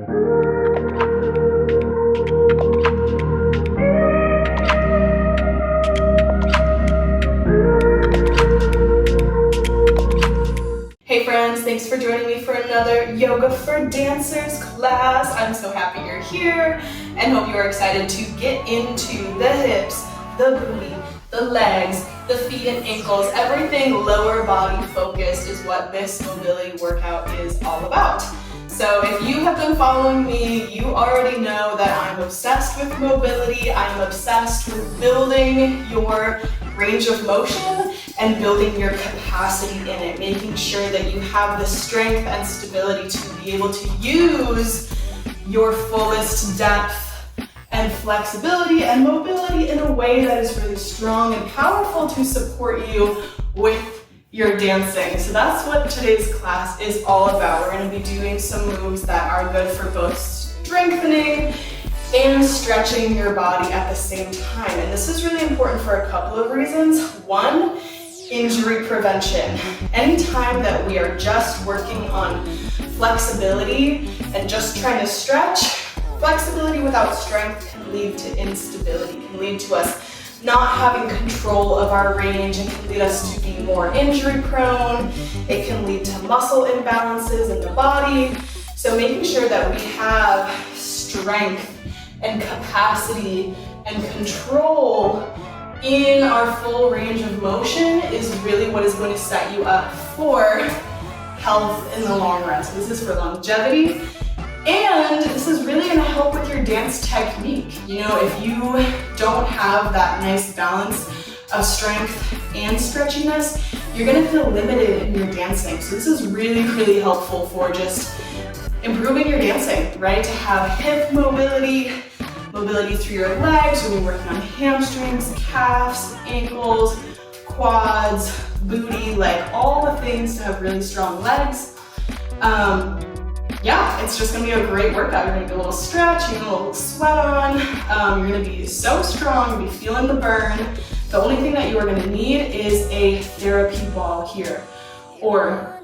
Hey friends, thanks for joining me for another Yoga for Dancers class. I'm so happy you're here and hope you are excited to get into the hips, the booty, the legs, the feet and ankles. Everything lower body focused is what this mobility workout is all about. So if you have been following me, you already know that I'm obsessed with mobility. I'm obsessed with building your range of motion and building your capacity in it, making sure that you have the strength and stability to be able to use your fullest depth and flexibility and mobility in a way that is really strong and powerful to support you with your dancing. So that's what today's class is all about. We're going to be doing some moves that are good for both strengthening and stretching your body at the same time. And this is really important for a couple of reasons. One, injury prevention. Anytime that we are just working on flexibility and just trying to stretch, flexibility without strength can lead to instability, can lead to us not having control of our range, and can lead us to be more injury prone. It can lead to muscle imbalances in the body. So making sure that we have strength and capacity and control in our full range of motion is really what is going to set you up for health in the long run. So this is for longevity, and this is really going to help with your dance technique. You know, if you don't have that nice balance of strength and stretchiness, you're going to feel limited in your dancing. So this is really, really helpful for just improving your dancing, right? To have hip mobility, mobility through your legs. We'll be working on hamstrings, calves, ankles, quads, booty, like all the things to have really strong legs. Yeah, it's just gonna be a great workout. You're gonna get a little stretch, you get a little sweat on. You're gonna be so strong, you're gonna be feeling the burn. The only thing that you are gonna need is a therapy ball here, or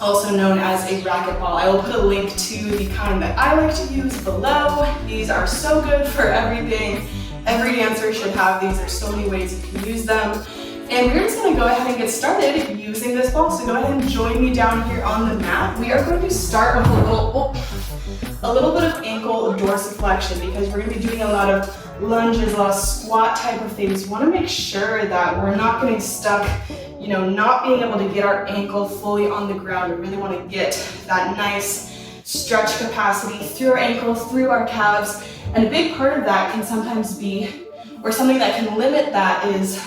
also known as a racket ball. I will put a link to the kind that I like to use below. These are so good for everything. Every dancer should have these. There's so many ways you can use them. And we're just gonna go ahead and get started using this ball. So go ahead and join me down here on the mat. We are going to start with a little bit of ankle dorsiflexion, because we're gonna be doing a lot of lunges, a lot of squat type of things. We wanna make sure that we're not getting stuck, you know, not being able to get our ankle fully on the ground. We really want to get that nice stretch capacity through our ankles, through our calves. And a big part of that can sometimes be, or something that can limit that is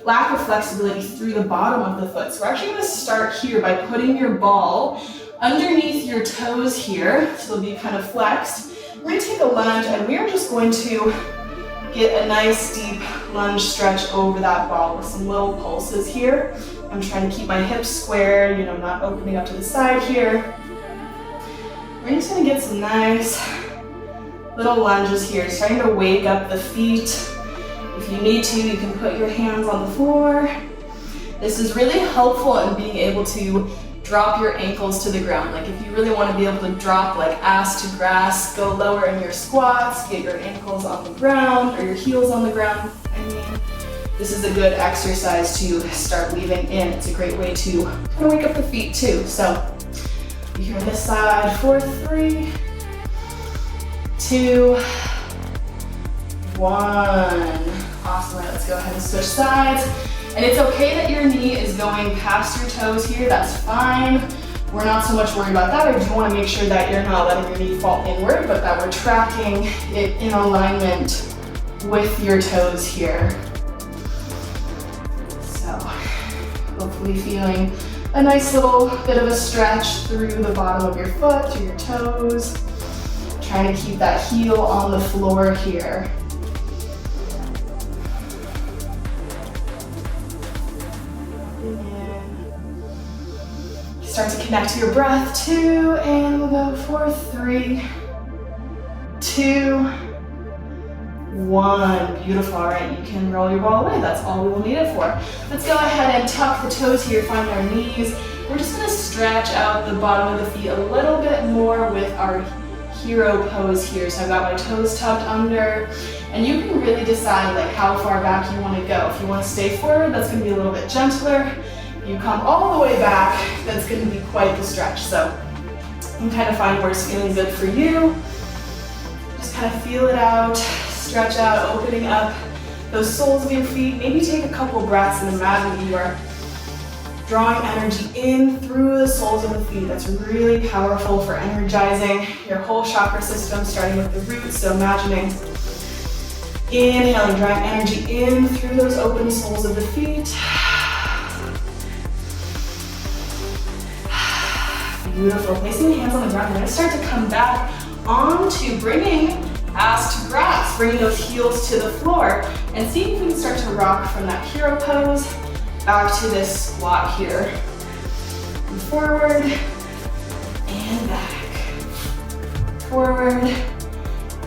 lack of flexibility through the bottom of the foot. So we're actually going to start here by putting your ball underneath your toes here. So they'll be kind of flexed. We're going to take a lunge, and we are just going to get a nice deep lunge stretch over that ball with some little pulses here. I'm trying to keep my hips square, you know, not opening up to the side here. We're just gonna get some nice little lunges here, starting to wake up the feet. If you need to, you can put your hands on the floor. This is really helpful in being able to drop your ankles to the ground. Like if you really want to be able to drop like ass to grass, go lower in your squats, get your ankles on the ground, or your heels on the ground, this is a good exercise to start weaving in. It's a great way to kind of wake up the feet too. So you're on this side for 3, 2, 1. Awesome. Right, let's go ahead and switch sides. And it's okay that your knee is going past your toes here, that's fine. We're not so much worried about that. I do want to make sure that you're not letting your knee fall inward, but that we're tracking it in alignment with your toes here. So hopefully feeling a nice little bit of a stretch through the bottom of your foot, through your toes. Trying to keep that heel on the floor here. Start to connect to your breath, 2, and we'll go for 3, 2, 1. Beautiful. All right, you can roll your ball away. That's all we will need it for. Let's go ahead and tuck the toes here, find our knees. We're just going to stretch out the bottom of the feet a little bit more with our hero pose here. So I've got my toes tucked under, and you can really decide like how far back you want to go. If you want to stay forward, that's going to be a little bit gentler. If you come all the way back, that's going to be quite the stretch. So you can kind of find where it's feeling good for you. Just kind of feel it out, stretch out, opening up those soles of your feet. Maybe take a couple breaths and imagine that you are drawing energy in through the soles of the feet. That's really powerful for energizing your whole chakra system, starting with the roots. So imagining inhaling, drawing energy in through those open soles of the feet. Beautiful. Placing the hands on the ground, we're going to start to come back onto bringing ass to grass, bringing those heels to the floor, and see if we can start to rock from that hero pose back to this squat here. And forward and back. Forward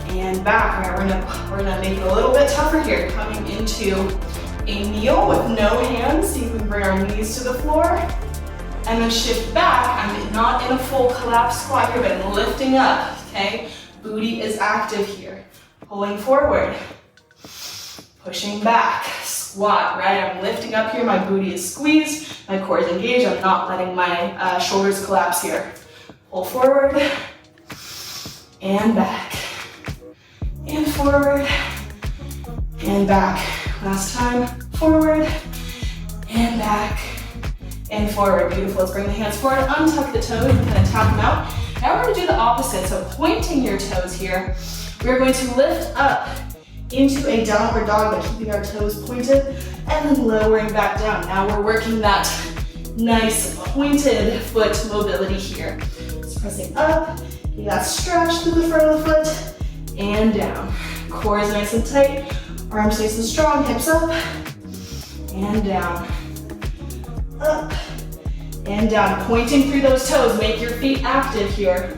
and back. All right, we're gonna make it a little bit tougher here. Coming into a kneel with no hands. See if we can bring our knees to the floor. And then shift back. I'm not in a full collapse squat here, but I'm lifting up, okay? Booty is active here. Pulling forward. Pushing back. Squat, right? I'm lifting up here. My booty is squeezed. My core is engaged. I'm not letting my shoulders collapse here. Pull forward. And back. And forward. And back. Last time. Forward. And back. And forward. Beautiful. Let's bring the hands forward. Untuck the toes and kind of tap them out. Now we're going to do the opposite. So pointing your toes here. We're going to lift up into a downward dog by keeping our toes pointed and then lowering back down. Now we're working that nice pointed foot mobility here. So pressing up, you got stretch through the front of the foot and down. Core is nice and tight, arms nice and strong, hips up and down. Up and down, pointing through those toes. Make your feet active here.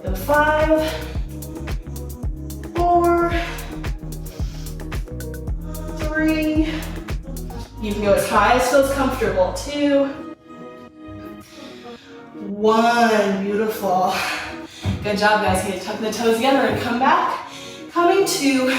Go 5, 4, 3. You can go as high as feels comfortable. 2, 1. Beautiful. Good job, guys. Here, tuck the toes together and come back. Coming to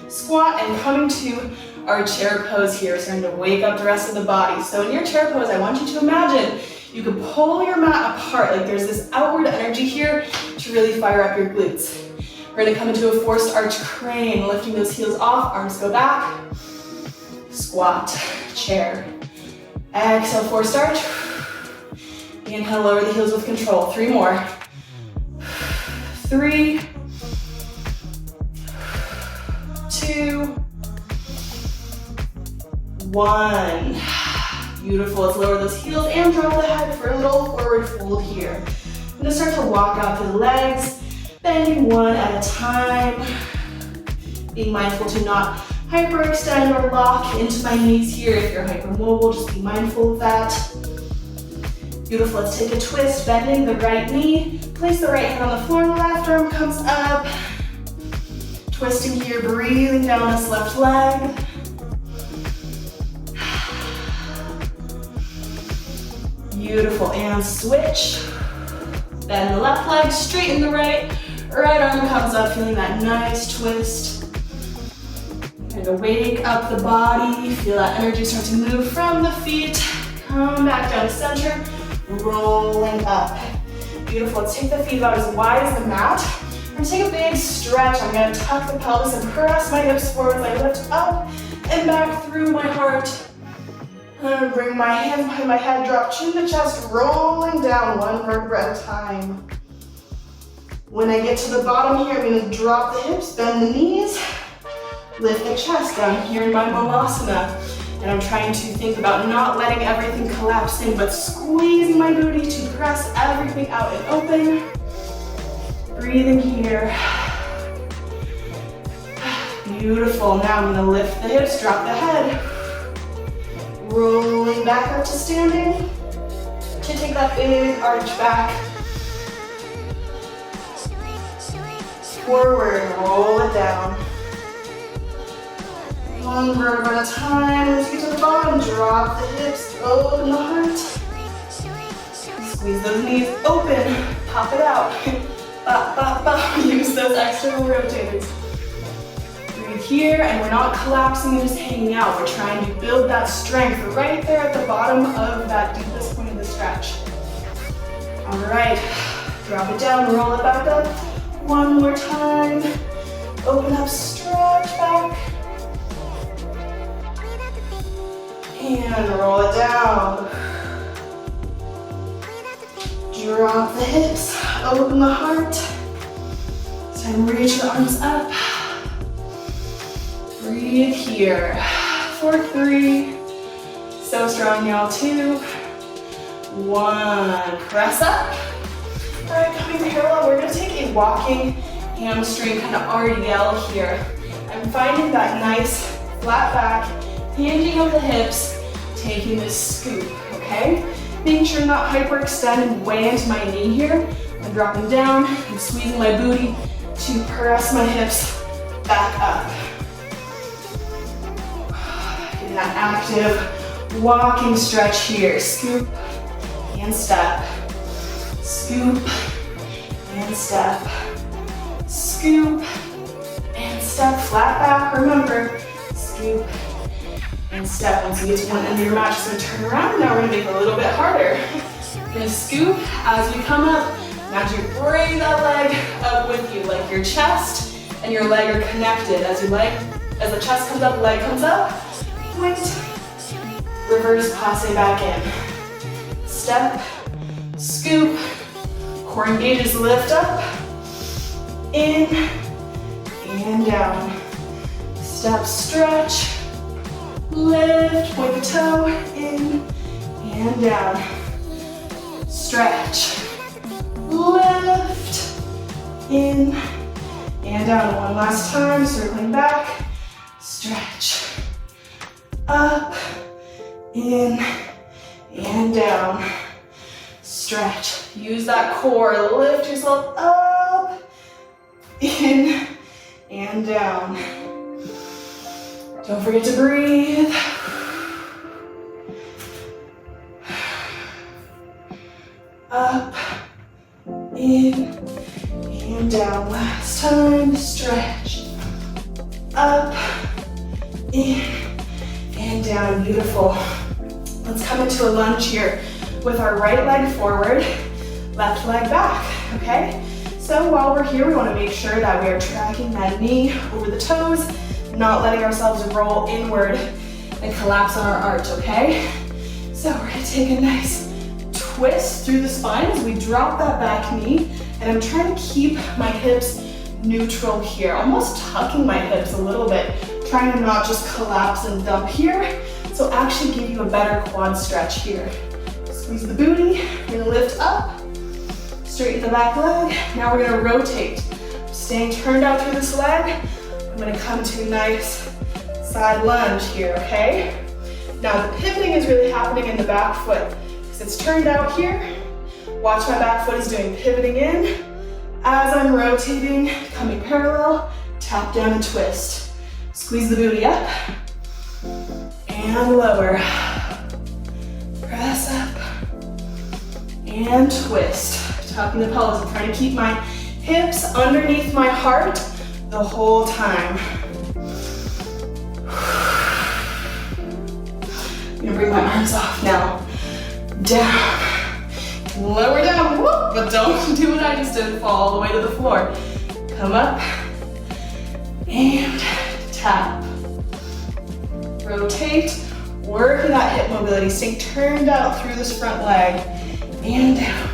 squat and coming to our chair pose here, starting to wake up the rest of the body. So in your chair pose, I want you to imagine you can pull your mat apart, like there's this outward energy here to really fire up your glutes. We're gonna come into a forced arch crane, lifting those heels off, arms go back. Squat, chair. Exhale, forced arch. Inhale, lower the heels with control. 3 more. 3, 2, 1. Beautiful. Let's lower those heels and drop the head for a little forward fold here. I'm gonna start to walk out the legs, bending one at a time. Being mindful to not hyperextend or lock into my knees here. If you're hypermobile, just be mindful of that. Beautiful. Let's take a twist, bending the right knee. Place the right hand on the floor, the left arm comes up. Twisting here, breathing down this left leg. Beautiful, and switch. Bend the left leg, straighten the right. Right arm comes up, feeling that nice twist. Kind of wake up the body, feel that energy start to move from the feet. Come back down to center, rolling up. Beautiful, let's take the feet about as wide as the mat. I'm gonna take a big stretch. I'm gonna tuck the pelvis and press my hips forward as I lift up and back through my heart. I'm gonna bring my hands behind my head, drop chin to chest, rolling down one vertebra at a time. When I get to the bottom here, I'm gonna drop the hips, bend the knees, lift the chest down here in my Malasana. And I'm trying to think about not letting everything collapse in, but squeezing my booty to press everything out and open. Breathing here. Beautiful. Now I'm gonna lift the hips, drop the head. Rolling back up to standing. To take that big arch back. Forward, roll it down. One vertebra at a time. Let's get to the bottom. Drop the hips, open the heart. Squeeze those knees open. Pop it out. Up, up, up. Use those external rotators. Breathe here, and we're not collapsing, just hanging out. We're trying to build that strength right there at the bottom of that deepest point of the stretch. All right, drop it down, roll it back up. One more time. Open up, stretch back. And roll it down. Drop the hips, open the heart. Time to reach the arms up. Breathe here. For 3. So strong, y'all. 2, 1. Press up. All right, coming parallel, we're gonna take a walking hamstring kind of RDL here. I'm finding that nice flat back, hinging of the hips, taking this scoop, okay? Making sure I'm not hyperextended way into my knee here. I'm dropping down and squeezing my booty to press my hips back up. Getting that active walking stretch here. Scoop and step. Scoop and step. Scoop and step. Flat back, remember. Scoop and step. Once you get to one end of your mat, just gonna turn around. Now we're gonna make it a little bit harder. We're gonna scoop as we come up. Imagine you bring that leg up with you, like your chest and your leg are connected. As the chest comes up, leg comes up. Point, reverse passe back in. Step, scoop, core engages, lift up, in, and down. Step, stretch, lift, point the toe, in, and down. Stretch, lift, in, and down. One last time, circling back, stretch, up, in, and down. Stretch. Use that core. Lift yourself up, in, and down. Don't forget to breathe. Up, in, and down. Last time. Stretch. Up, in, and down. Beautiful. Let's come into a lunge here with our right leg forward, left leg back, okay? So while we're here, we want to make sure that we are tracking that knee over the toes, not letting ourselves roll inward and collapse on our arch, okay? So we're gonna take a nice twist through the spine as we drop that back knee, and I'm trying to keep my hips neutral here, almost tucking my hips a little bit, trying to not just collapse and dump here, so actually give you a better quad stretch here. Squeeze the booty, we're gonna lift up, straighten the back leg. Now we're gonna rotate. Staying turned out through this leg, I'm gonna come to a nice side lunge here, okay? Now the pivoting is really happening in the back foot, because it's turned out here. Watch my back foot is doing pivoting in. As I'm rotating, coming parallel, tap down and twist. Squeeze the booty up, and lower. Press up, and twist. Tucking the pelvis. I'm trying to keep my hips underneath my heart the whole time. I'm gonna bring my arms off now. Down, lower down, whoop, but don't do what I just did and fall all the way to the floor. Come up, and tap. Rotate, working that hip mobility, stay turned out through this front leg, and down.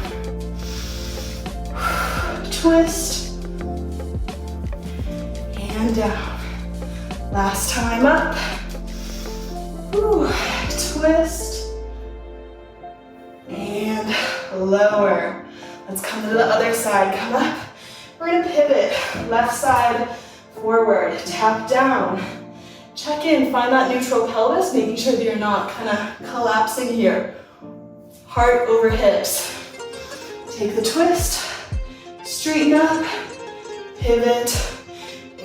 Twist, and down. Last time up. Whew. Twist, and lower. Let's come to the other side, come up. We're gonna pivot, left side forward, tap down. Check in, find that neutral pelvis, making sure that you're not kind of collapsing here. Heart over hips. Take the twist, straighten up, pivot,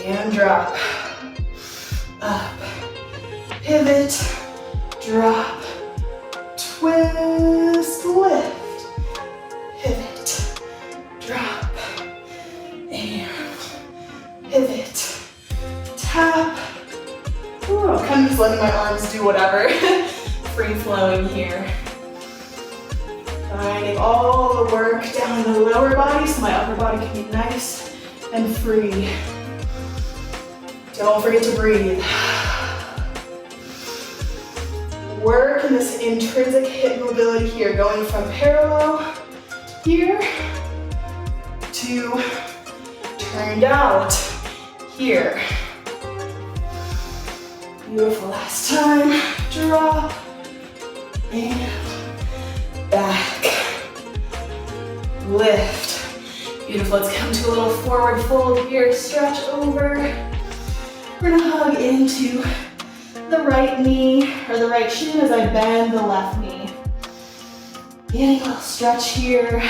and drop. Up, pivot, drop, twist, lift, pivot, drop, do whatever. Free flowing here. Finding all the work down in the lower body so my upper body can be nice and free. Don't forget to breathe. Work in this intrinsic hip mobility here, going from parallel here to turned out here. Beautiful, last time. Drop and back. Lift. Beautiful, let's come to a little forward fold here. Stretch over. We're gonna hug into the right knee or the right shin as I bend the left knee. Getting a little stretch here.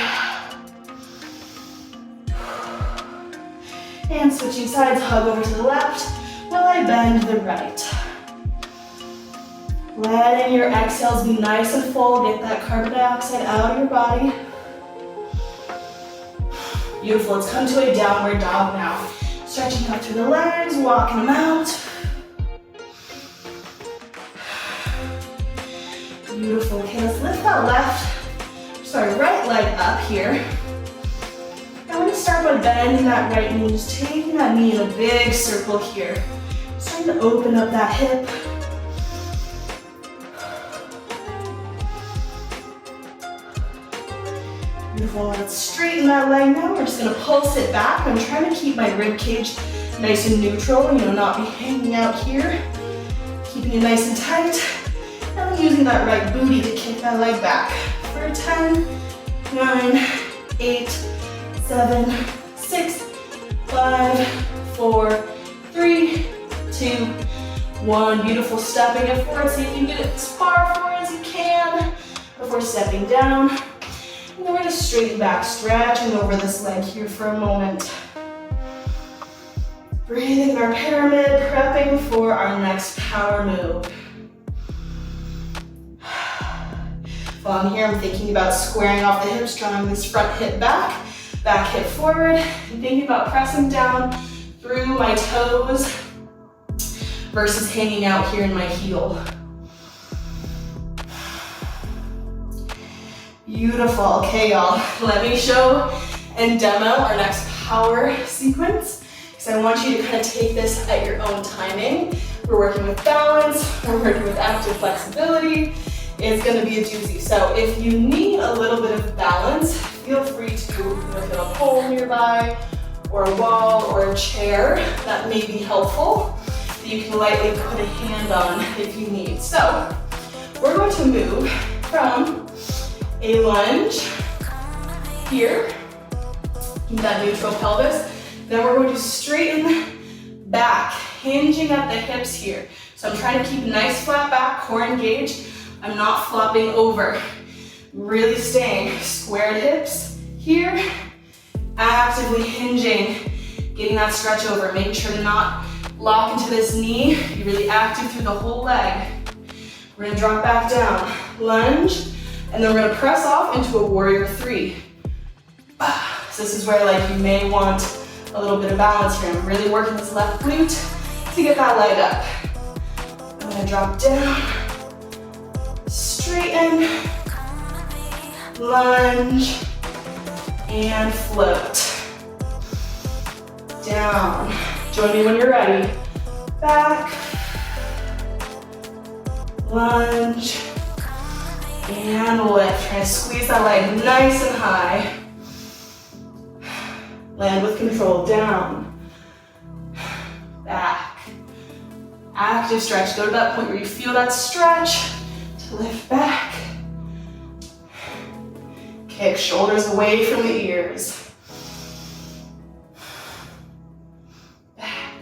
And switching sides, hug over to the left while I bend the right. Letting your exhales be nice and full. Get that carbon dioxide out of your body. Beautiful, let's come to a downward dog now. Stretching out through the legs, walking them out. Beautiful, okay, let's lift that right leg up here. I'm gonna start by bending that right knee, just taking that knee in a big circle here. Starting to open up that hip. Beautiful, let's straighten that leg now. We're just gonna pulse it back. I'm trying to keep my rib cage nice and neutral, not be hanging out here. Keeping it nice and tight. And I'm using that right booty to kick that leg back. For 10, 9, 8, 7, 6, 5, 4, 3, 2, 1. Beautiful, stepping it forward so you can get it as far forward as you can before stepping down. And then we're gonna straighten back, stretching over this leg here for a moment. Breathing in our pyramid, prepping for our next power move. While I'm here, I'm thinking about squaring off the hips, drawing this front hip back hip forward, and thinking about pressing down through my toes versus hanging out here in my heel. Beautiful, okay y'all, let me show and demo our next power sequence, because I want you to kind of take this at your own timing. We're working with balance, we're working with active flexibility. It's gonna be a doozy. So if you need a little bit of balance, feel free to look at a pole nearby, or a wall, or a chair. That may be helpful. That you can lightly put a hand on if you need. So we're going to move from a lunge here, keep that neutral pelvis. Then we're going to straighten back, hinging at the hips here. So I'm trying to keep a nice flat back, core engaged. I'm not flopping over. Really staying squared hips here, actively hinging, getting that stretch over, making sure to not lock into this knee. Be really active through the whole leg. We're gonna drop back down, lunge, and then we're gonna press off into a warrior 3. So this is where you may want a little bit of balance here. I'm really working this left glute to get that leg up. I'm gonna drop down, straighten, lunge, and float. Down. Join me when you're ready. Back, lunge, and lift. Try to squeeze that leg nice and high. Land with control. Down, back. Active stretch. Go to that point where you feel that stretch to lift back. Kick shoulders away from the ears. Back,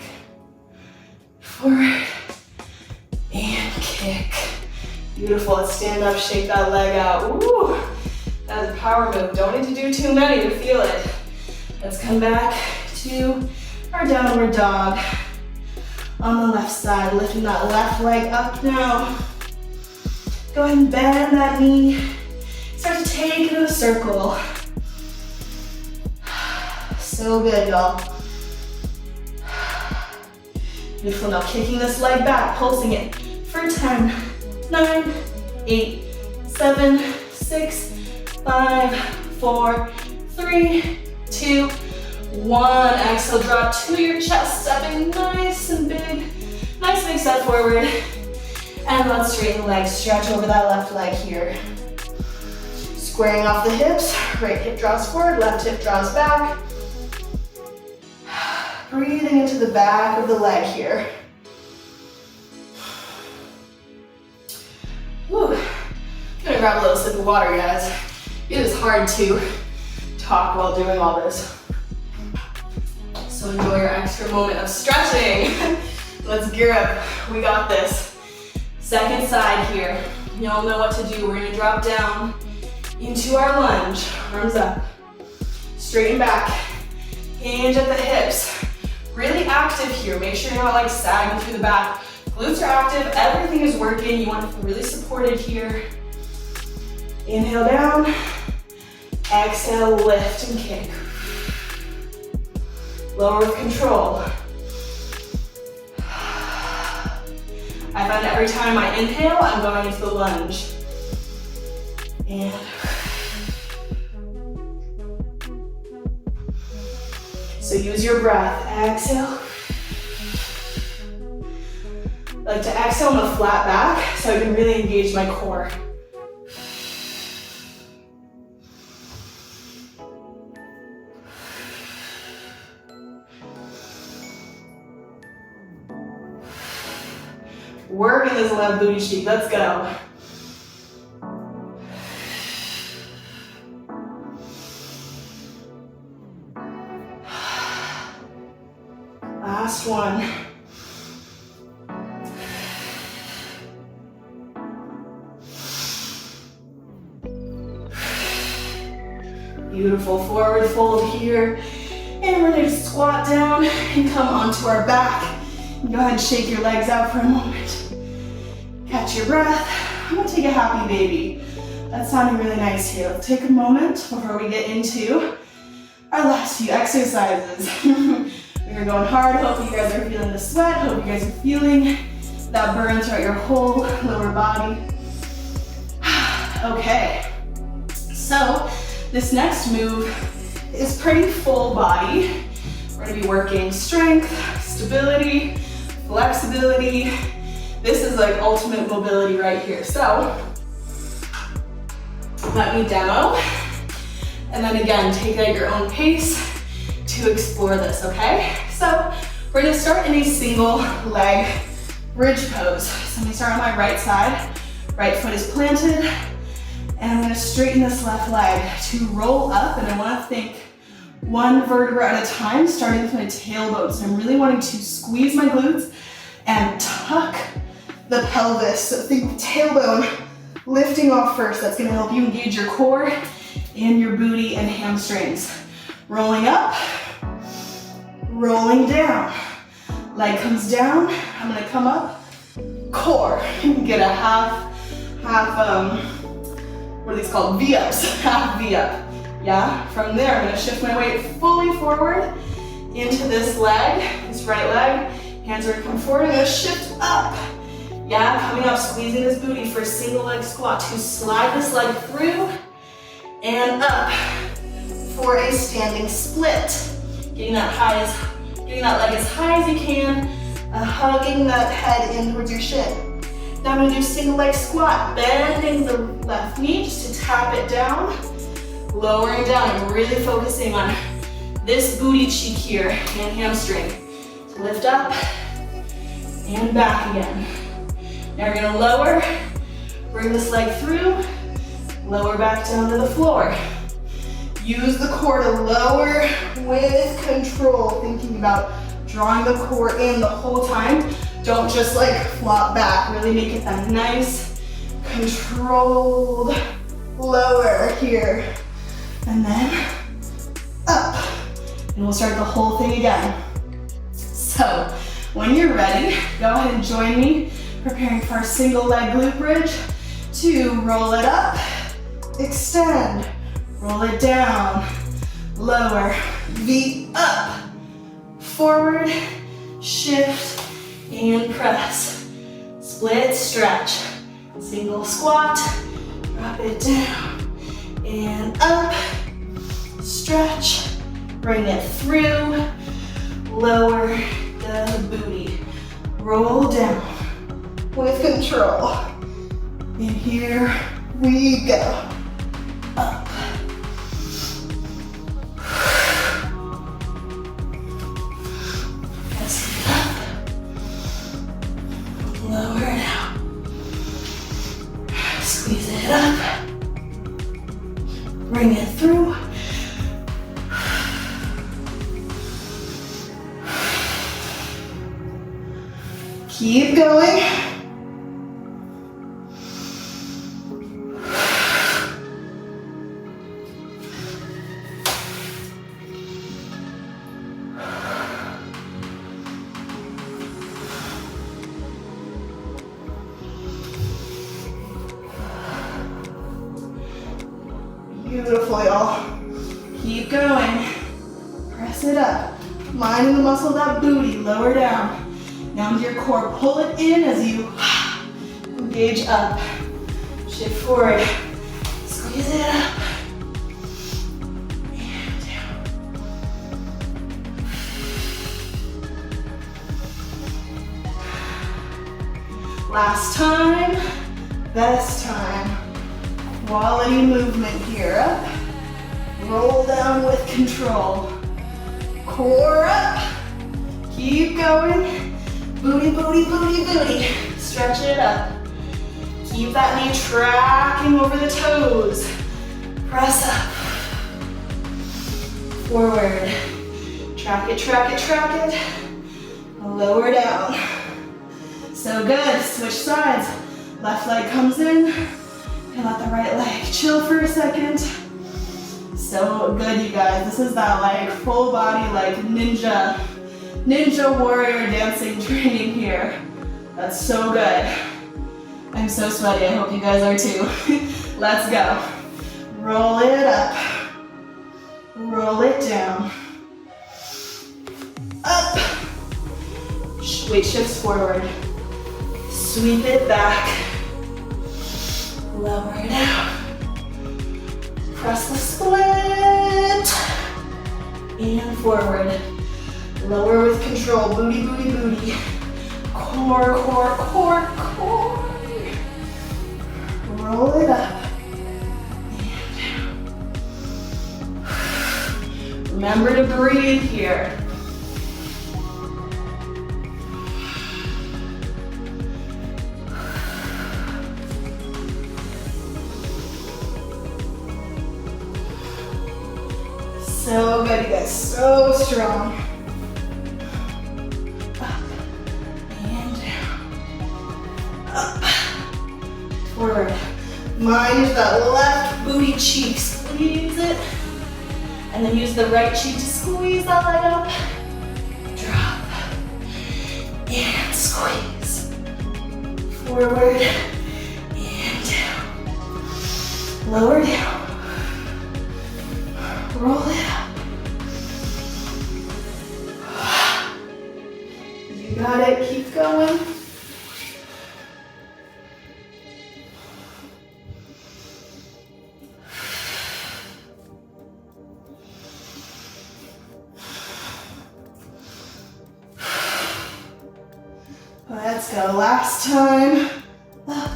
forward, and kick. Beautiful, let's stand up, shake that leg out. Ooh, that's a power move. Don't need to do too many to feel it. Let's come back to our downward dog. On the left side, lifting that left leg up now. Go ahead and bend that knee. Start to take it in a circle. So good, y'all. Beautiful, now kicking this leg back, pulsing it for for 10, 9, 8, 7, 6, 5, 4, 3, 2, 1. Exhale, drop to your chest, stepping nice and big. Nice big step forward. And let's straighten the legs. Stretch over that left leg here. Squaring off the hips. Right hip draws forward, left hip draws back. Breathing into the back of the leg here. Whew. I'm gonna grab a little sip of water, guys. It is hard to talk while doing all this. So enjoy your extra moment of stretching. Let's gear up. We got this. Second side here. Y'all know what to do. We're gonna drop down into our lunge. Arms up. Straighten back. Hinge at the hips. Really active here. Make sure you're not like sagging through the back. Glutes are active. Everything is working. You want to feel really supported here. Inhale down. Exhale, lift and kick. Lower with control. I find every time I inhale, I'm going into the lunge. And so use your breath. Exhale. I like to exhale on the flat back so I can really engage my core. Working this left booty cheek. Let's go. Last one. Beautiful. Forward fold here. And we're going to squat down and come onto our back. Go ahead and shake your legs out for a moment. Catch your breath. I'm going to take a happy baby. That's sounding really nice here. Let's take a moment before we get into our last few exercises. We are going hard. Hope you guys are feeling the sweat. Hope you guys are feeling that burn throughout your whole lower body. Okay. So this next move is pretty full body. We're going to be working strength, stability, flexibility. This is like ultimate mobility right here. So let me demo. And then again, take it at your own pace to explore this, okay? So we're gonna start in a single leg bridge pose. So I'm gonna start on my right side. Right foot is planted. And I'm gonna straighten this left leg to roll up. And I wanna think one vertebra at a time, starting with my tailbone. So I'm really wanting to squeeze my glutes and tuck the pelvis. So think tailbone lifting off first. That's gonna help you engage your core and your booty and hamstrings. Rolling up, rolling down. Leg comes down, I'm gonna come up, core. You can get a half, what are these called? V-ups, half V-up. Yeah, from there, I'm gonna shift my weight fully forward into this leg, this right leg. Hands are gonna come forward, I'm gonna shift up. Yeah, coming up, squeezing this booty for a single leg squat to slide this leg through and up for a standing split. Getting that leg as high as you can, hugging that head in towards your shin. Now I'm gonna do single leg squat, bending the left knee just to tap it down, lowering down and really focusing on this booty cheek here and hamstring. So lift up and back again. Now we're gonna lower, bring this leg through, lower back down to the floor. Use the core to lower with control, thinking about drawing the core in the whole time. Don't just like flop back, really make it that nice, controlled lower here. And then up. And we'll start the whole thing again. So when you're ready, go ahead and join me, preparing for our single leg glute bridge. To roll it up, extend, roll it down, lower, V up, forward, shift, and press. Split split stretch. Single squat, drop it down and up, stretch, bring it through, lower the booty, roll down with control. And here we go, up. Press it up, lower it out. Squeeze it up, bring it through. Keep going. Beautiful, y'all. Keep going. Press it up. Minding the muscle of that booty, lower down. Now into your core, pull it in as you engage up. Shift forward. Squeeze it up. And down. Last time, best time. Quality movement here. Up. Roll down with control. Core up. Keep going. Booty, booty, booty, booty. Stretch it up. Keep that knee tracking over the toes. Press up. Forward. Track it, track it, track it. Lower down. So good. Switch sides. Left leg comes in. And let the right leg chill for a second. So good, you guys. This is that like full body, like ninja warrior dancing training here. That's so good. I'm so sweaty. I hope you guys are too. Let's go. Roll it up. Roll it down. Up. Weight shifts forward. Sweep it back. Lower it out. Press the split. And forward. Lower with control. Booty, booty, booty. Core, core, core, core. Roll it up. And down. Remember to breathe here. So good, you guys, so strong. Up and down. Up. Forward. Mind that left booty cheek. Squeeze it. And then use the right cheek to squeeze that leg up. Drop. And squeeze. Forward. And down. Lower down. Roll it up. You got it. Keep going. Let's go. Last time. Up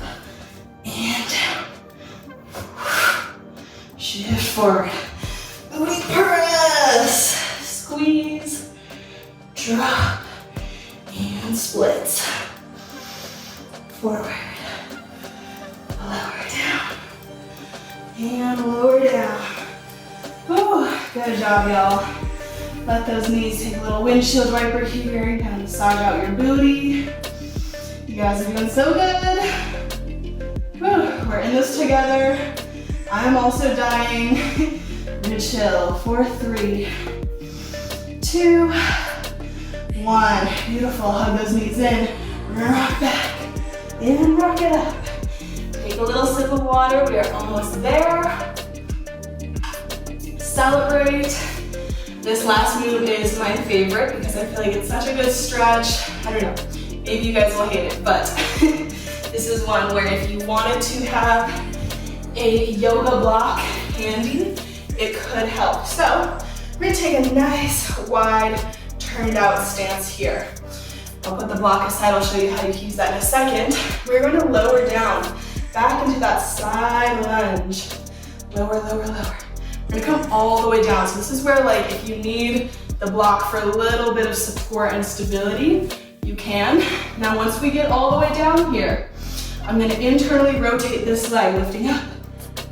and down. Shift forward. Booty press. Squeeze. Drop. And splits. Forward. Lower down. And lower down. Whew, good job, y'all. Let those knees take a little windshield wiper here and kind of massage out your booty. You guys are doing so good. Whew, we're in this together. I'm also dying. We're gonna chill for 3, 2, 1. Beautiful. Hug those knees in. Rock back. And rock it up. Take a little sip of water. We are almost there. Celebrate. This last move is my favorite because I feel like it's such a good stretch. I don't know. Maybe you guys will hate it, but This is one where if you wanted to have a yoga block handy, it could help. So we're gonna take a nice wide turned out stance here. I'll put the block aside, I'll show you how you use that in a second. We're gonna lower down, back into that side lunge. Lower, lower, lower. We're gonna come all the way down. So this is where, like, if you need the block for a little bit of support and stability, you can. Now once we get all the way down here, I'm gonna internally rotate this leg, lifting up,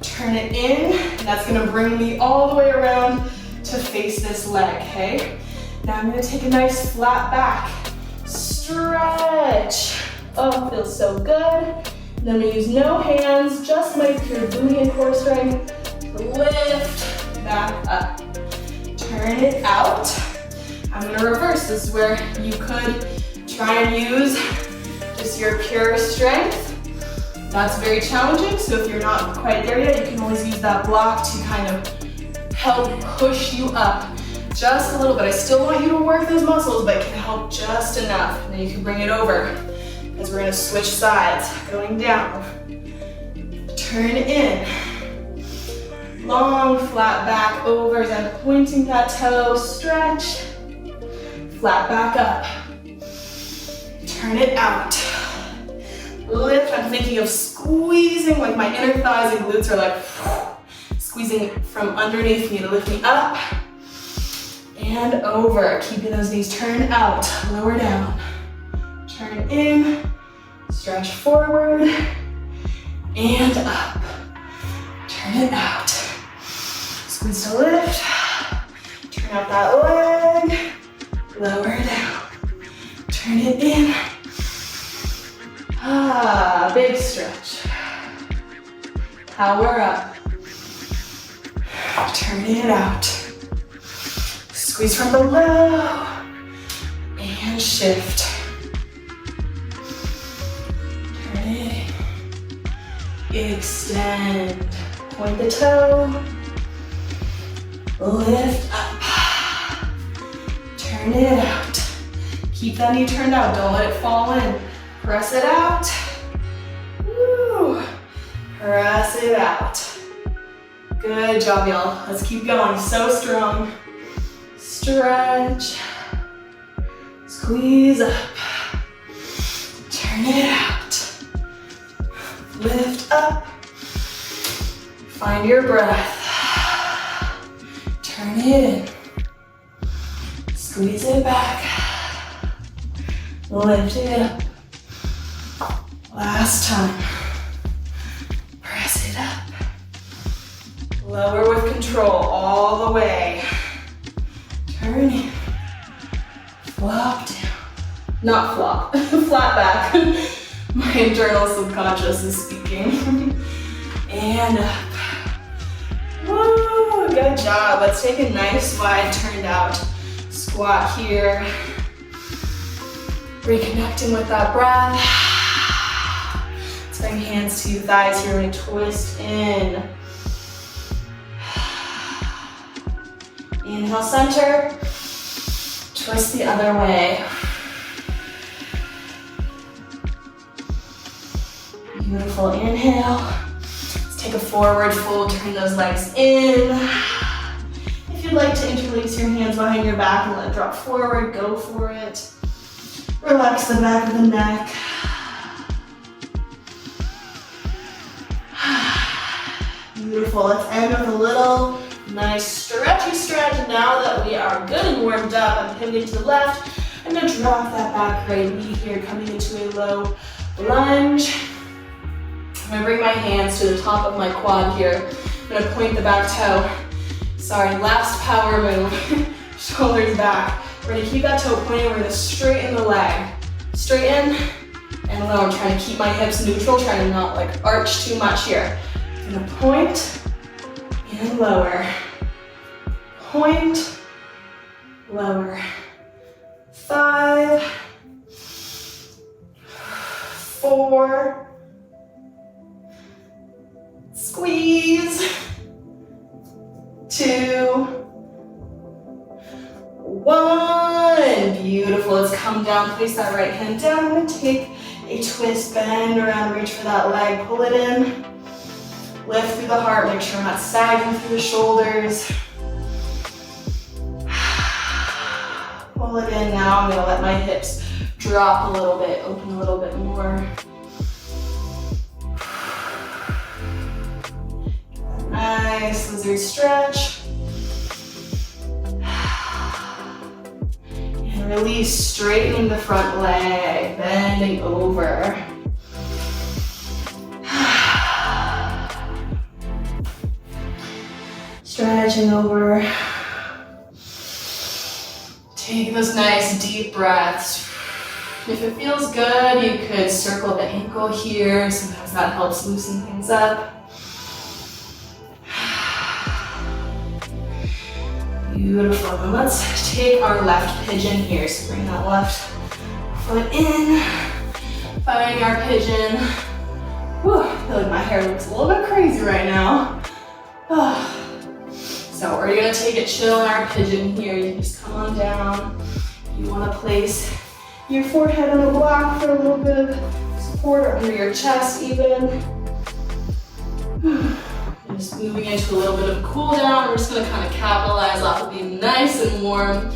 turn it in, and that's gonna bring me all the way around to face this leg, okay? Now I'm gonna take a nice flat back, stretch. Oh, feels so good. And then we use no hands, just my pure booty and core strength. Lift back up, turn it out. I'm gonna reverse. This is where you could try and use just your pure strength. That's very challenging, so if you're not quite there yet, you can always use that block to kind of help push you up just a little bit. I still want you to work those muscles, but it can help just enough. And then you can bring it over, as we're gonna switch sides, going down, turn in. Long, flat back over, as I'm pointing that toe, stretch, flat back up, turn it out, lift. I'm thinking of squeezing, like my inner thighs and glutes are like squeezing from underneath me to lift me up and over, keeping those knees turned out, lower down, turn in, stretch forward and up, turn it out. Squeeze to lift, turn out that leg, lower down, turn it in. Ah, big stretch. Power up, turn it out. Squeeze from below and shift. Turn it, extend, point the toe. Lift up, turn it out. Keep that knee turned out, don't let it fall in. Press it out, woo. Press it out. Good job, y'all. Let's keep going, so strong. Stretch, squeeze up, turn it out. Lift up, find your breath. Turn it in, squeeze it back, lift it up. Last time, press it up. Lower with control all the way. Turn in, flop down. Not flop, flat back. My internal subconscious is speaking. And up. Woo, good job. Let's take a nice wide turned out squat here. Reconnecting with that breath. Let's bring hands to thighs here. We're gonna twist in. Inhale, center. Twist the other way. Beautiful, inhale. Take a forward fold, turn those legs in. If you'd like to interlace your hands behind your back and let it drop forward, go for it. Relax the back of the neck. Beautiful, let's end with a little nice stretchy stretch. Now that we are good and warmed up, I'm pivoting to the left. I'm gonna drop that back right knee here, coming into a low lunge. I'm gonna bring my hands to the top of my quad here. I'm gonna point the back toe. Sorry, last power move. Shoulders back. We're gonna keep that toe pointing. We're gonna straighten the leg. Straighten and lower. I'm trying to keep my hips neutral, trying to not like arch too much here. I'm gonna point and lower. Point, lower. 5, 4, squeeze, 2, 1. Beautiful. Let's come down, place that right hand down. I'm gonna take a twist, bend around, reach for that leg, pull it in. Lift through the heart, make sure I'm not sagging through the shoulders. Pull it in now. I'm gonna let my hips drop a little bit, open a little bit more. Nice lizard stretch. And release, straightening the front leg, bending over. Stretching over. Take those nice deep breaths. If it feels good, you could circle the ankle here. Sometimes that helps loosen things up. Beautiful. And let's take our left pigeon here. So bring that left foot in. Finding our pigeon. Whew, I feel like my hair looks a little bit crazy right now. So we're gonna take it chill in our pigeon here. You can just come on down. You wanna place your forehead on the block for a little bit of support, or under your chest even. Just moving into a little bit of cool down. We're just gonna kind of capitalize off of being nice and warm.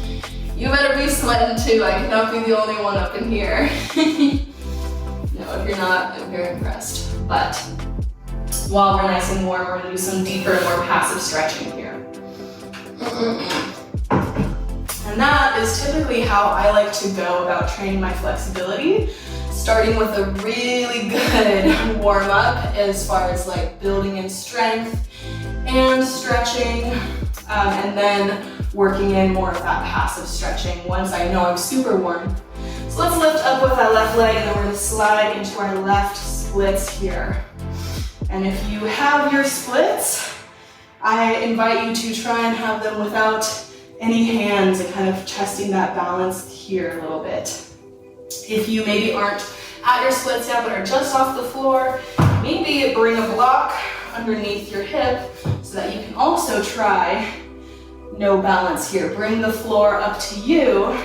You better be sweating too. I cannot be the only one up in here. No, if you're not, I'm very impressed. But while we're nice and warm, we're gonna do some deeper and more passive stretching here. And that is typically how I like to go about training my flexibility. Starting with a really good warm up as far as like building in strength and stretching, and then working in more of that passive stretching once I know I'm super warm. So let's lift up with that left leg, and then we're gonna slide into our left splits here. And if you have your splits, I invite you to try and have them without any hands and kind of testing that balance here a little bit. If you maybe aren't at your splits yet but are just off the floor, maybe bring a block underneath your hip so that you can also try no balance here. Bring the floor up to you.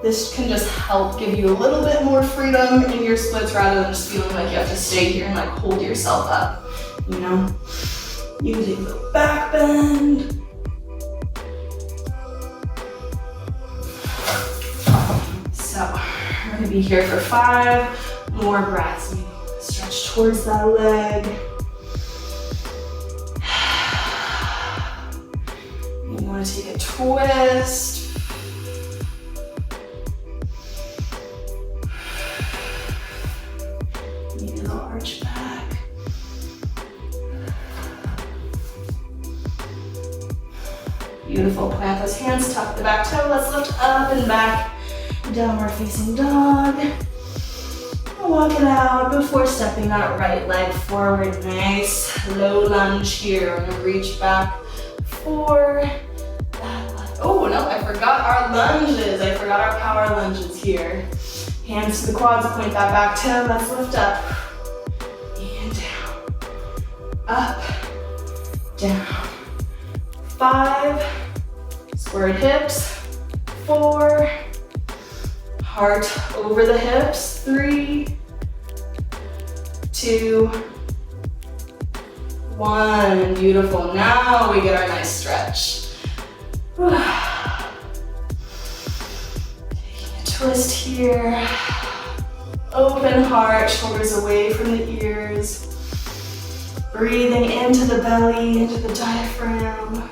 This can just help give you a little bit more freedom in your splits rather than just feeling like you have to stay here and like hold yourself up, you know? You can take a little back bend. So we're gonna be here for 5 more breaths. Stretch towards that leg. You wanna take a twist. Maybe a little arch back. Beautiful, plant those hands, tuck the back toe. Let's lift up and back. Downward facing dog. Walk it out before stepping that right leg forward. Nice low lunge here. I'm gonna reach back for that leg. Oh no, I forgot our lunges. I forgot our power lunges here. Hands to the quads, point that back toe. Let's lift up and down. Up, down. 5, squared hips. 4, heart over the hips. 3, 2, 1. Beautiful. Now we get our nice stretch. Taking a twist here. Open heart, shoulders away from the ears. Breathing into the belly, into the diaphragm.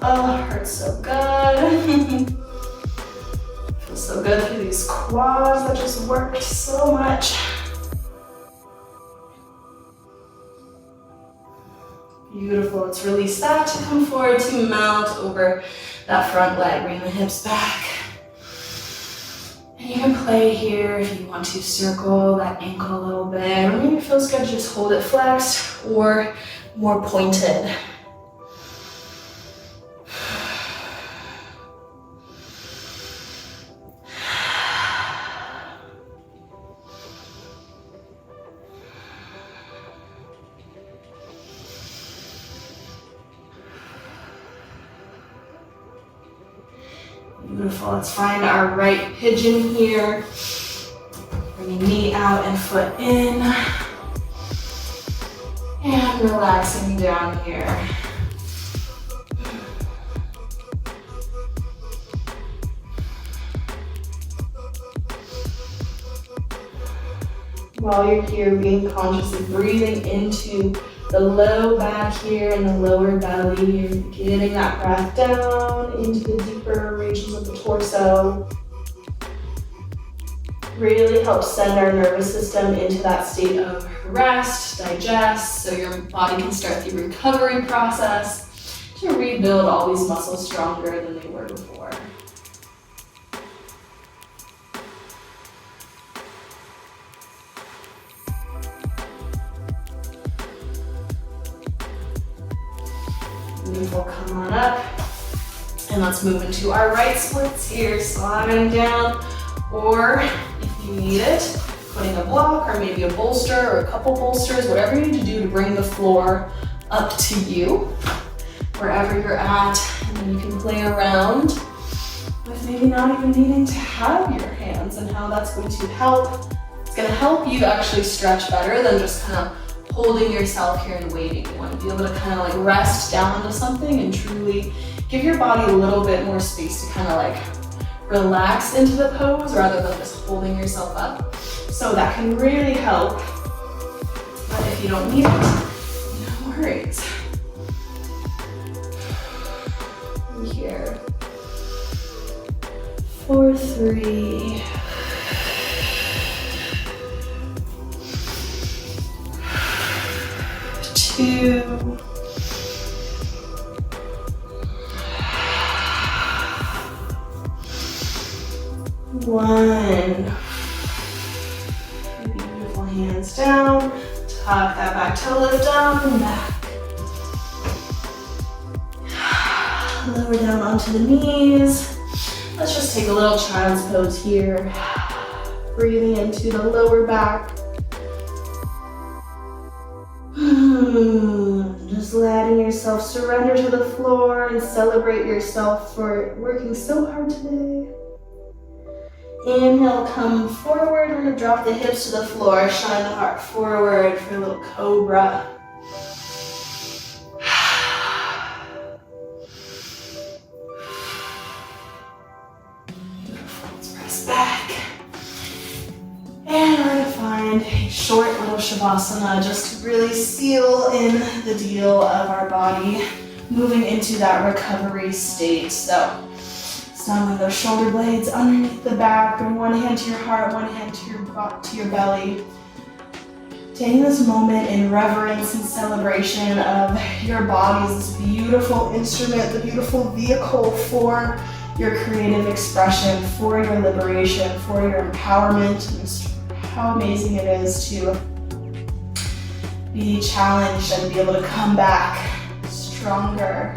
Oh, hurts so good. Feels so good through these quads that just worked so much. Beautiful. Let's release that to come forward to mount over that front leg. Bring the hips back. And you can play here if you want to circle that ankle a little bit. Or maybe it feels good to just hold it flexed or more pointed. Beautiful. Let's find our right pigeon here. Bringing knee out and foot in. And relaxing down here. While you're here, being conscious of breathing into the low back here and the lower belly. You're getting that breath down into the deeper regions of the torso. Really helps send our nervous system into that state of rest, digest, so your body can start the recovery process to rebuild all these muscles stronger than they were before. Beautiful, come on up. And let's move into our right splits here, sliding down, or if you need it, putting a block or maybe a bolster or a couple bolsters, whatever you need to do to bring the floor up to you, wherever you're at, and then you can play around with maybe not even needing to have your hands and how that's going to help. It's going to help you actually stretch better than just kind of holding yourself here and waiting. You want to be able to kind of like rest down into something and truly give your body a little bit more space to kind of like relax into the pose rather than just holding yourself up. So that can really help. But if you don't need it, no worries. Here. 4, 3. 2, 1. Beautiful, hands down. Tuck that back toe, lift up and back. Lower down onto the knees. Let's just take a little child's pose here. Breathing into the lower back. Just letting yourself surrender to the floor and celebrate yourself for working so hard today. Inhale, come forward. We're going to drop the hips to the floor. Shine the heart forward for a little cobra. Beautiful. Let's press back. And we're going to find a short little shavasana just to really seal in the deal of our body moving into that recovery state. So snuggle those shoulder blades underneath the back, bring one hand to your heart, one hand to your belly. Taking this moment in reverence and celebration of your body as this beautiful instrument, the beautiful vehicle for your creative expression, for your liberation, for your empowerment. And just how amazing it is to be challenged and be able to come back stronger.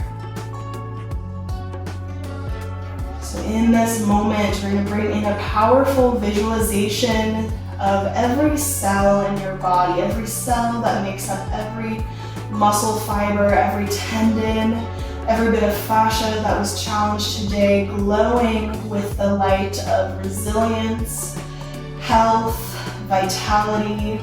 So in this moment, we're going to bring in a powerful visualization of every cell in your body, every cell that makes up every muscle fiber, every tendon, every bit of fascia that was challenged today, glowing with the light of resilience, health, vitality,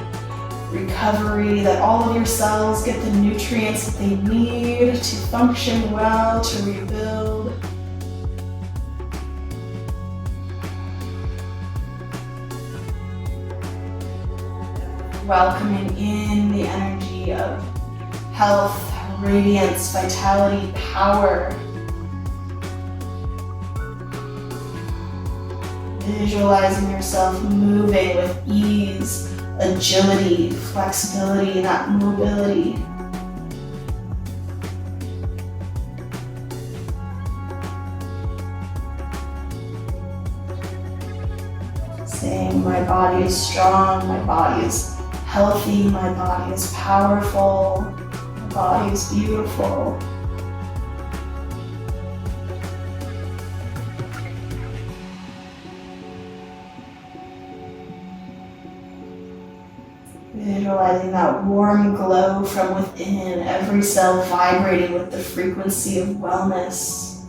recovery, that all of your cells get the nutrients that they need to function well, to rebuild. Welcoming in the energy of health, radiance, vitality, power. Visualizing yourself moving with ease, agility, flexibility, that mobility. Saying, my body is strong, my body is healthy, my body is powerful, my body is beautiful. Visualizing that warm glow from within, every cell vibrating with the frequency of wellness.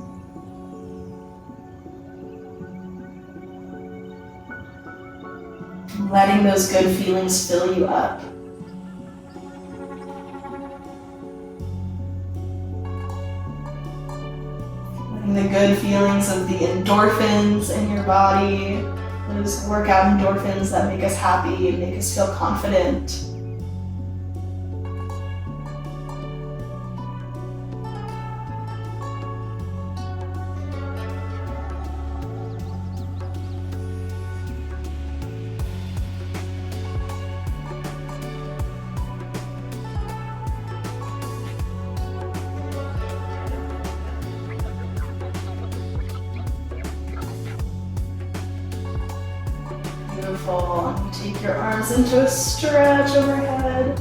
letting those good feelings fill you up. Letting the good feelings of the endorphins in your body, those workout endorphins that make us happy and make us feel confident. Beautiful. Take your arms into a stretch overhead.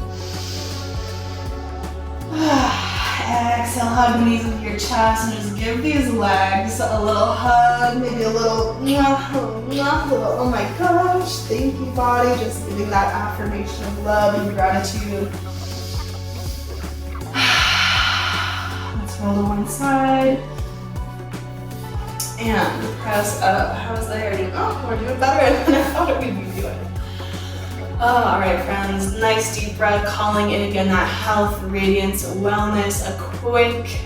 Exhale, hug the knees into your chest and just give these legs a little hug, maybe a little, oh my gosh, thank you body, just giving that affirmation of love and gratitude. Let's roll to one side. And press up. How's the hair doing? Oh, we're doing better than I thought we'd be doing. All right, friends, nice deep breath, calling in again that health, radiance, wellness, a quick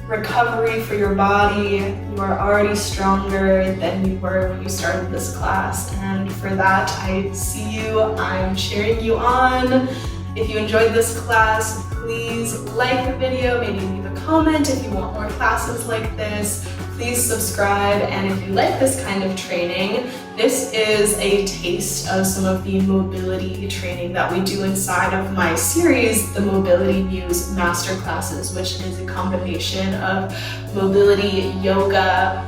recovery for your body. You are already stronger than you were when you started this class. And for that, I see you, I'm cheering you on. If you enjoyed this class, please like the video, maybe leave a comment if you want more classes like this. Please subscribe, and if you like this kind of training, this is a taste of some of the mobility training that we do inside of my series, the Mobility Muse Masterclasses, which is a combination of mobility, yoga,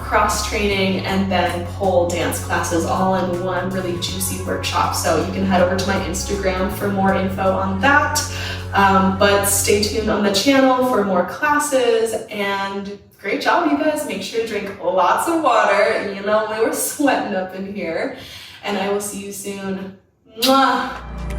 cross training, and then pole dance classes all in one really juicy workshop. So you can head over to my Instagram for more info on that. But stay tuned on the channel for more classes, and great job, you guys. Make sure to drink lots of water. You know, we were sweating up in here, and I will see you soon. Mwah!